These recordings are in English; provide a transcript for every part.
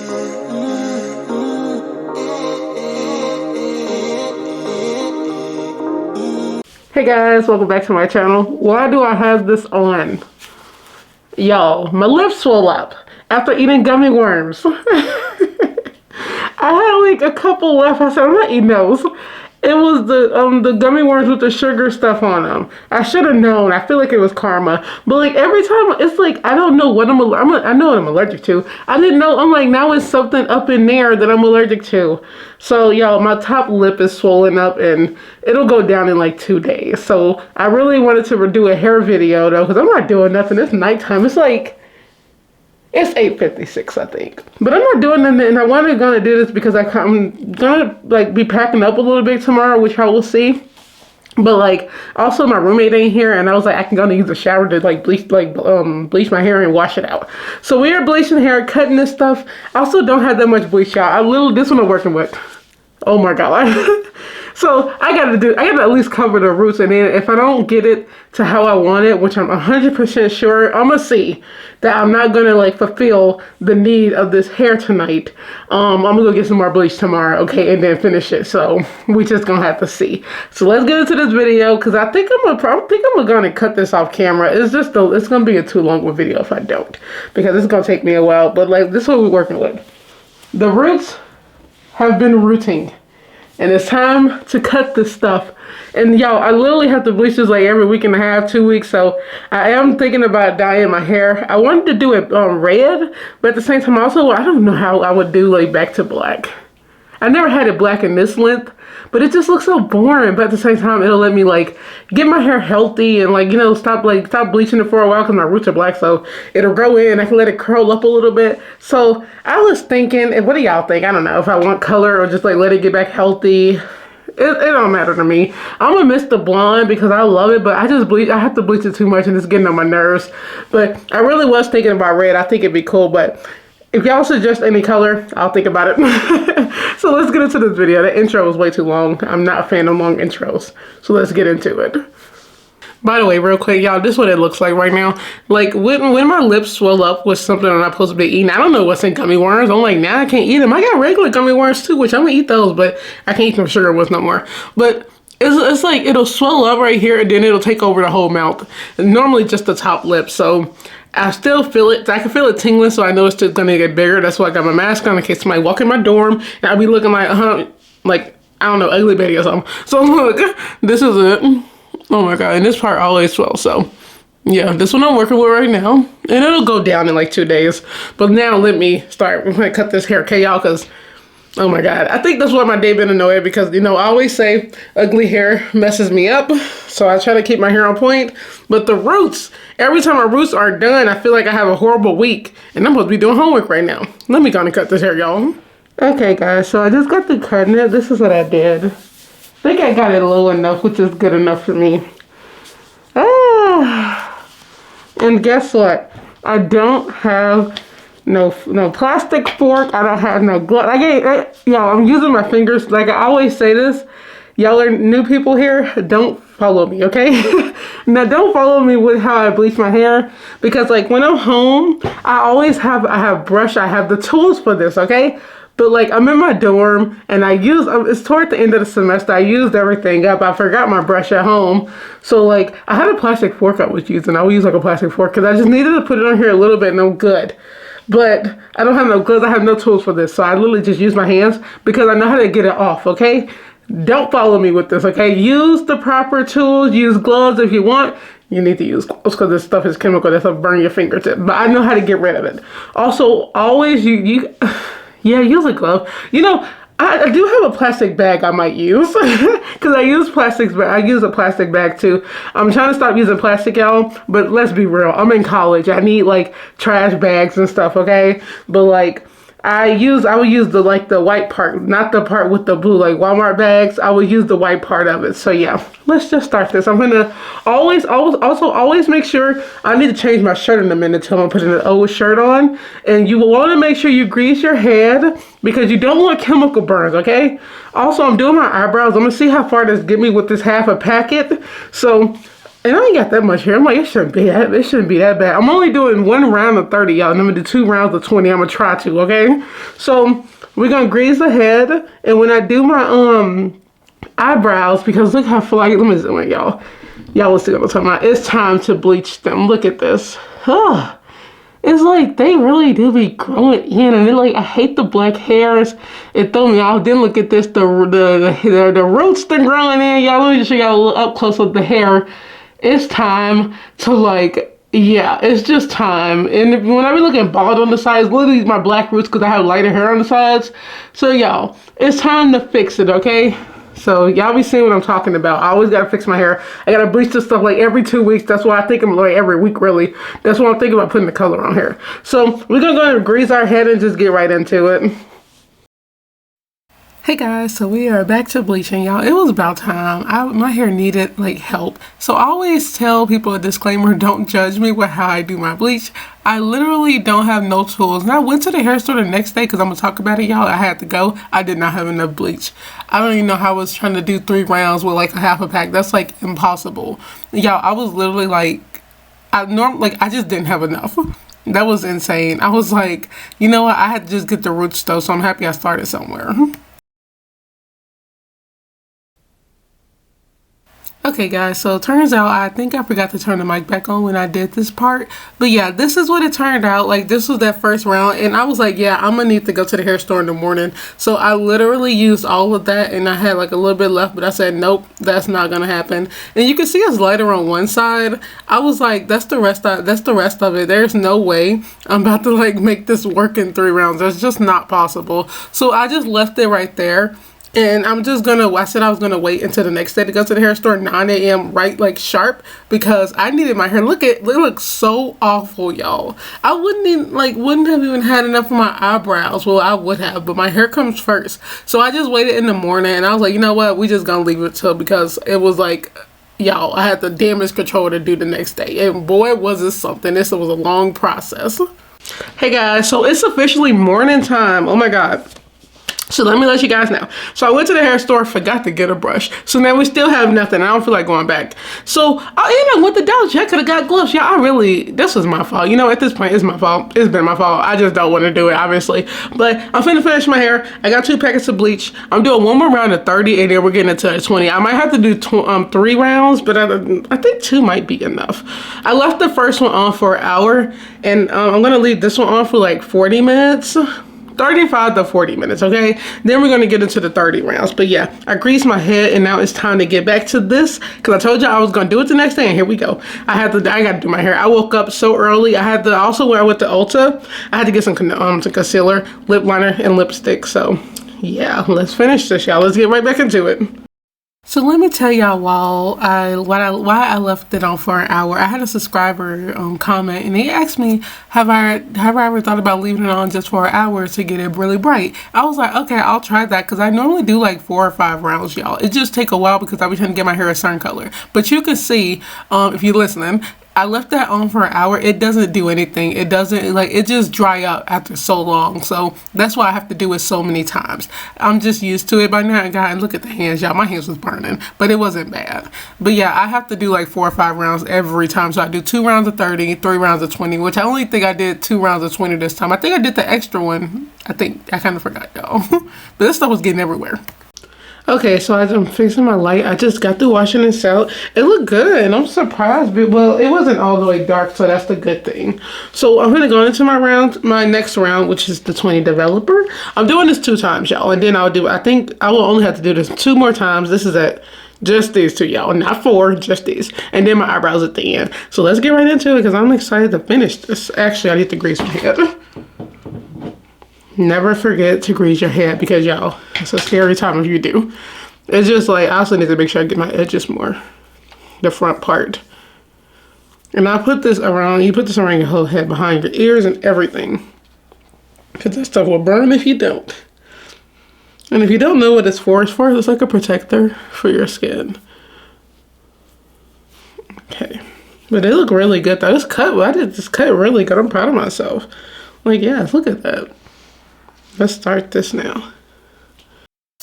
Hey guys, welcome back to my channel. Why do I have this on? Y'all, my lips swell up after eating gummy worms. I had like a couple left. I said, I'm not eating those. It was the gummy worms with the sugar stuff on them. I should have known. I feel like it was karma. But like every time, it's like, I don't know what I know what I'm allergic to. I didn't know. I'm like, now it's something up in there that I'm allergic to. So y'all, my top lip is swollen up and it'll go down in like 2 days. So I really wanted to do a hair video though, because I'm not doing nothing. It's nighttime. It's like, it's 8:56, I think. But I'm not doing nothing, and I wanted to do this because I'm gonna like be packing up a little bit tomorrow, which I will see. But like, also my roommate ain't here, and I was like, I can go and use the shower to like bleach my hair and wash it out. So we are bleaching hair, cutting this stuff. I also don't have that much bleach, y'all. This one I'm working with. Oh my god. So I gotta at least cover the roots, and then if I don't get it to how I want it, which I'm 100% sure, I'm gonna see that I'm not gonna like fulfill the need of this hair tonight. I'm gonna go get some more bleach tomorrow, okay, and then finish it. So we just gonna have to see. So let's get into this video, because I think I'm gonna cut this off camera. It's gonna be a too long of a video if I don't, because it's gonna take me a while. But like, this is what we're working with. The roots have been rooting. And it's time to cut this stuff. And y'all, I literally have to bleach this like every week and a half, 2 weeks. So I am thinking about dyeing my hair. I wanted to do it red, but at the same time also, I don't know how I would do like back to black. I never had it black in this length, but it just looks so boring. But at the same time, it'll let me like get my hair healthy and like, you know, stop bleaching it for a while because my roots are black. So it'll grow in. I can let it curl up a little bit. So I was thinking, and what do y'all think? I don't know if I want color or just like let it get back healthy. It don't matter to me. I'm gonna miss the blonde because I love it, but I have to bleach it too much and it's getting on my nerves. But I really was thinking about red. I think it'd be cool, but if y'all suggest any color, I'll think about it. So let's get into this video. The intro was way too long. I'm not a fan of long intros. So let's get into it. By the way, real quick, y'all, this is what it looks like right now. Like, when my lips swell up with something I'm not supposed to be eating, I don't know what's in gummy worms. I'm like, now I can't eat them. I got regular gummy worms too, which I'm gonna eat those, but I can't eat them sugar ones no more. But it's like, it'll swell up right here and then it'll take over the whole mouth. And normally just the top lip. So I still feel it. I can feel it tingling, so I know it's just gonna get bigger. That's why I got my mask on in case somebody walk in my dorm and I'll be looking like, I don't know, ugly Betty or something. So look, this is it. Oh my god, and this part always swells. So yeah, this one I'm working with right now, and it'll go down in like 2 days. But now let me start. I'm gonna cut this hair, okay, y'all, because oh my god, I think that's why my day been annoyed, because you know I always say ugly hair messes me up, so I try to keep my hair on point. But the roots, every time my roots are done, I feel like I have a horrible week, and I'm supposed to be doing homework right now. Let me go and cut this hair, y'all. Okay guys, so I just got to cutting it. This is what I did. I think I got it low enough, which is good enough for me. And guess what? I don't have no plastic fork. I don't have no glove. Y'all, I'm using my fingers. Like I always say this. Y'all are new people here. Don't follow me, okay? Now don't follow me with how I bleach my hair, because like when I'm home, I have brush. I have the tools for this, okay? But like I'm in my dorm and it's toward the end of the semester. I used everything up. I forgot my brush at home. So like I had a plastic fork I was using. I would use like a plastic fork because I just needed to put it on here a little bit and I'm good. But I don't have no gloves. I have no tools for this. So I literally just use my hands because I know how to get it off, okay? Don't follow me with this, okay? Use the proper tools. Use gloves if you want. You need to use gloves because this stuff is chemical. This will burn your fingertips. But I know how to get rid of it. Also, always yeah, use a glove. You know, I do have a plastic bag I might use because I use plastics, but I use a plastic bag too. I'm trying to stop using plastic, y'all, but let's be real. I'm in college. I need like trash bags and stuff, okay? But like I would use the white part, not the part with the blue, like Walmart bags. I would use the white part of it. So yeah, let's just start this. I'm gonna always make sure. I need to change my shirt in a minute till I'm putting an old shirt on. And you want to make sure you grease your head because you don't want chemical burns, okay? Also, I'm doing my eyebrows. I'm gonna see how far this get me with this half a packet. So And I ain't got that much hair. I'm like, it shouldn't be that bad. I'm only doing 1 round of 30, y'all. And I'm gonna do 2 rounds of 20. I'm gonna try to, okay? So we're gonna grease the head. And when I do my eyebrows, because look how far, let me zoom in, y'all. Y'all will see what I'm talking about. It's time to bleach them. Look at this. It's like they really do be growing in, and like I hate the black hairs. It threw me off. Then look at this, the roots they're growing in. Y'all, let me just show y'all a little up close of the hair. It's time to like, yeah, it's just time. And when I be looking bald on the sides, literally my black roots because I have lighter hair on the sides. So y'all, it's time to fix it, okay? So y'all be seeing what I'm talking about. I always gotta fix my hair. I gotta bleach this stuff like every 2 weeks. That's why I think I'm like every week really. That's why I'm thinking about putting the color on here. So we're gonna go ahead and grease our head and just get right into it. Hey guys, so we are back to bleaching, y'all. It was about time. My hair needed like help. So I always tell people a disclaimer, don't judge me with how I do my bleach. I literally don't have no tools. And I went to the hair store the next day because I'm gonna talk about it, y'all. I had to go. I did not have enough bleach. I don't even know how I was trying to do 3 rounds with like a half a pack. That's like impossible. Y'all, I was literally like, I just didn't have enough. That was insane. I was like, you know what? I had to just get the roots though, so I'm happy I started somewhere. Okay guys, so it turns out I think I forgot to turn the mic back on when I did this part. But yeah, this is what it turned out. Like this was that first round and I was like, yeah, I'm gonna need to go to the hair store in the morning. So I literally used all of that and I had like a little bit left, but I said, nope, that's not gonna happen. And you can see it's lighter on one side. I was like, that's the rest of it. There's no way I'm about to like make this work in 3 rounds. That's just not possible. So I just left it right there. And I'm just gonna, I said I was gonna wait until the next day to go to the hair store, 9 a.m. right like sharp, because I needed my hair. Look, it looks so awful, y'all. I wouldn't have even had enough for my eyebrows. Well, I would have, but my hair comes first. So I just waited in the morning and I was like, you know what, we just gonna leave it till, because it was like, y'all, I had the damage control to do the next day. And boy, was this something. This was a long process. Hey guys, so it's officially morning time. Oh my God. So let me let you guys know. So I went to the hair store, forgot to get a brush. So now we still have nothing. I don't feel like going back. So I went to Dollar Tree. I could have got gloves. Yeah, this was my fault. You know, at this point, it's my fault. It's been my fault. I just don't want to do it, obviously. But I'm finna finish my hair. I got 2 packets of bleach. I'm doing 1 more round of 30 and then we're getting into 20. I might have to do 3 rounds, but I think 2 might be enough. I left the first one on for an hour and I'm gonna leave this one on for like 40 minutes. 35 to 40 minutes, okay? Then we're gonna get into the 30 rounds. But yeah, I greased my head and now it's time to get back to this because I told you I was gonna do it the next day and here we go. I gotta do my hair. I woke up so early. I had to also, when I went to Ulta, I had to get some concealer, lip liner, and lipstick. So yeah, let's finish this, y'all. Let's get right back into it. So let me tell y'all why I left it on for an hour. I had a subscriber comment and he asked me, have I ever thought about leaving it on just for an hour to get it really bright? I was like, okay, I'll try that because I normally do like 4 or 5 rounds, y'all. It just take a while because I be trying to get my hair a certain color. But you can see, if you're listening, I left that on for an hour. It doesn't do anything. It doesn't, like, it just dry up after so long. So that's why I have to do it so many times. I'm just used to it by now. God, look at the hands, y'all. My hands was burning, but it wasn't bad. But yeah, I have to do like 4 or 5 rounds every time. So I do 2 rounds of 30, 3 rounds of 20, which I only think I did 2 rounds of 20 this time. I think I did the extra one. I kind of forgot, y'all. But this stuff was getting everywhere. Okay, so as I'm fixing my light, I just got through washing this out. It looked good, and I'm surprised. But, well, it wasn't all the way dark, so that's the good thing. So I'm gonna go into my next round, which is the 20 developer. I'm doing this 2 times, y'all, and then I think I will only have to do this 2 more times. This is at just these 2, y'all, not 4, just these. And then my eyebrows at the end. So let's get right into it, because I'm excited to finish this. Actually, I need to grease my head. Never forget to grease your head because, y'all, it's a scary time if you do. It's just like, I also need to make sure I get my edges more, the front part. And I put this around, you put this around your whole head, behind your ears and everything. Because that stuff will burn if you don't. And if you don't know what it's for, it's like a protector for your skin. Okay. But they look really good though. I did this cut really good. I'm proud of myself. Like, yes, look at that. Let's start this now.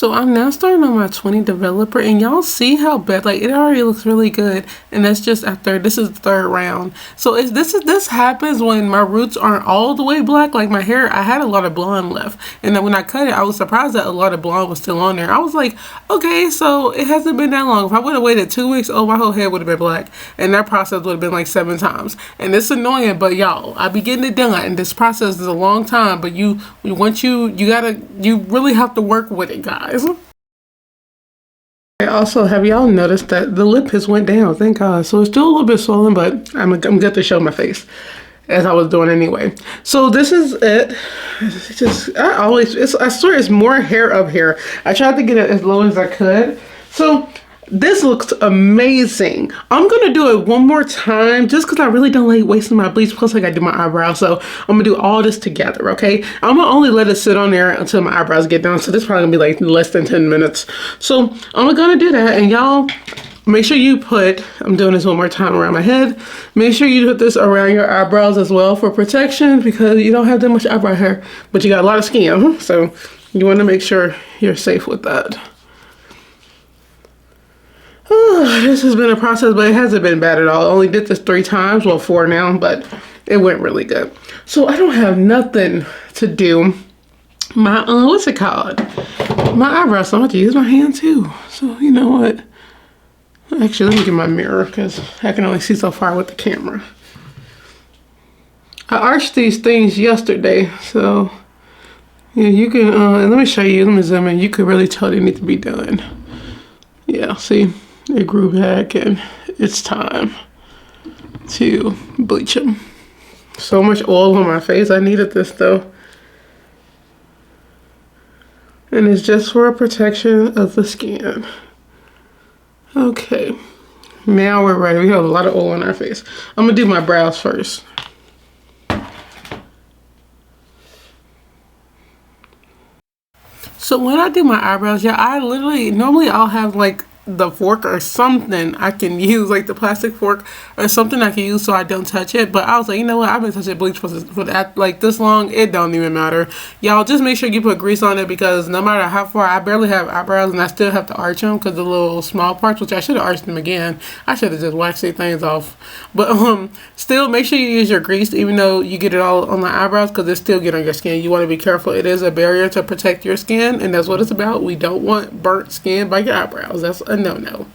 So I'm now starting on my 20 developer, and y'all see how bad, like, it already looks really good, and that's just after, this is the third round. So this happens when my roots aren't all the way black. Like my hair, I had a lot of blonde left, and then when I cut it, I was surprised that a lot of blonde was still on there. I was like, okay, so it hasn't been that long. If I would have waited 2 weeks, oh, my whole head would have been black, and that process would have been like 7 times. And it's annoying, but y'all, I be getting it done, and this process is a long time, but you really have to work with it, guys. Also, have y'all noticed that the lip has went down? Thank God. So it's still a little bit swollen, but I'm good to show my face, as I was doing anyway. So this is it. It's just, I swear it's more hair up here. I tried to get it as low as I could. So this looks amazing. I'm gonna do it one more time just because I really don't like wasting my bleach. Plus I gotta do my eyebrows, so I'm gonna do all this together, okay? I'm gonna only let it sit on there until my eyebrows get done, so this is probably gonna be like less than 10 minutes. So I'm gonna do that, and y'all make sure you put, I'm doing this one more time around my head, make sure you put this around your eyebrows as well for protection, because you don't have that much eyebrow hair, but you got a lot of skin, so you want to make sure you're safe with that. This has been a process, but it hasn't been bad at all. I only did this 3 times, well 4 now, but it went really good. So I don't have nothing to do. My, what's it called? My eyebrows, so I'm going to use my hand too. So you know what? Actually, let me get my mirror because I can only see so far with the camera. I arched these things yesterday, so yeah, you can, let me show you, let me zoom in. You could really tell they need to be done. Yeah, see? It grew back, and it's time to bleach them. So much oil on my face. I needed this though. And it's just for a protection of the skin. Okay, now we're ready. We have a lot of oil on our face. I'm gonna do my brows first. So when I do my eyebrows, yeah, normally I'll have like the fork or something I can use, like the plastic fork or something I can use so I don't touch it. But I was like, you know what, I've been touching bleach for that like this long, it don't even matter. Y'all just make sure you put grease on it, because no matter how far, I barely have eyebrows and I still have to arch them because the little small parts, which I should have arched them again. I should have just waxed these things off. But still make sure you use your grease even though you get it all on the eyebrows, because it still get on your skin. You want to be careful. It is a barrier to protect your skin, and that's what it's about. We don't want burnt skin by your eyebrows. That's a no.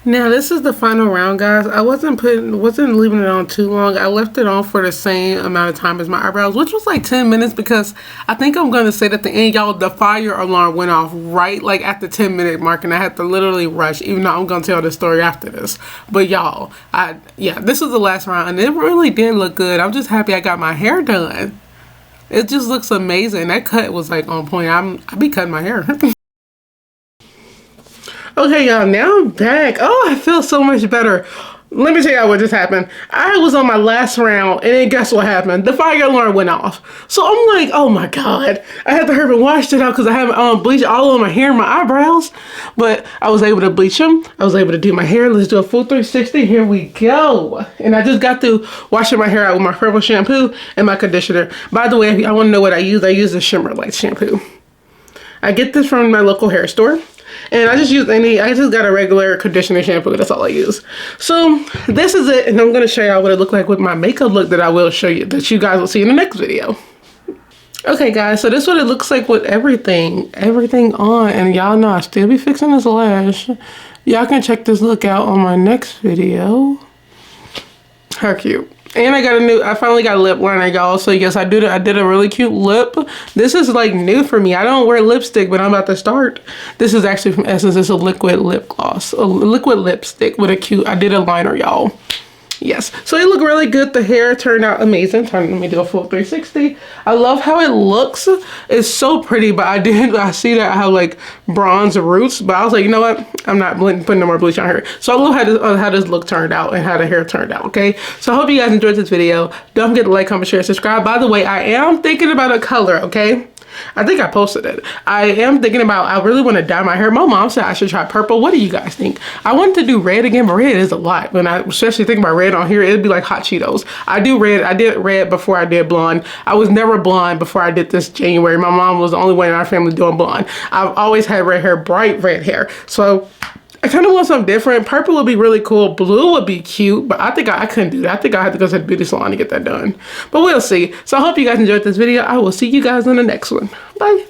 Now this is the final round, guys. I wasn't leaving it on too long. I left it on for the same amount of time as my eyebrows, which was like 10 minutes, because I think I'm gonna say that at the end, y'all, the fire alarm went off right like at the 10-minute mark, and I had to literally rush, even though I'm gonna tell the story after this. But y'all, yeah, this was the last round, and it really did look good. I'm just happy I got my hair done. It just looks amazing. That cut was like on point. I be cutting my hair. Okay, y'all, now I'm back. Oh, I feel so much better. Let me tell y'all what just happened. I was on my last round, and then guess what happened? The fire alarm went off. So I'm like, oh my God. I had to hurry and wash it out because I haven't bleached all of my hair and my eyebrows. But I was able to bleach them. I was able to do my hair. Let's do a full 360. Here we go. And I just got through washing my hair out with my purple shampoo and my conditioner. By the way, if y'all want to know what I use the Shimmer Light shampoo. I get this from my local hair store. And I just got a regular conditioner shampoo. That's all I use. So this is it. And I'm going to show y'all what it looked like with my makeup look that I will show you, that you guys will see in the next video. Okay, guys. So this is what it looks like with everything on. And y'all know I still be fixing this lash. Y'all can check this look out on my next video. How cute. And I finally got a lip liner, y'all. So yes, I did a really cute lip. This is like new for me. I don't wear lipstick, but I'm about to start. This is actually from Essence. It's a liquid lip gloss, a liquid lipstick with I did a liner, y'all. Yes, so it looked really good. The hair turned out amazing. Let me do a full 360. I love how it looks. It's so pretty, but I see that I have like bronze roots, but I was like, you know what? I'm not putting no more bleach on here. So I love how this look turned out and how the hair turned out, okay? So I hope you guys enjoyed this video. Don't forget to like, comment, share, subscribe. By the way, I am thinking about a color, okay? I think I posted it. I am thinking about, I really want to dye my hair. My mom said I should try purple. What do you guys think? I wanted to do red again, but red is a lot. When I especially think about red on here, it'd be like hot Cheetos. I do red. I did red before I did blonde. I was never blonde before I did this January. My mom was the only one in our family doing blonde. I've always had red hair, bright red hair. So I kind of want something different. Purple would be really cool. Blue would be cute, but I think I couldn't do that. I think I had to go to the beauty salon to get that done. But we'll see. So I hope you guys enjoyed this video. I will see you guys in the next one. Bye.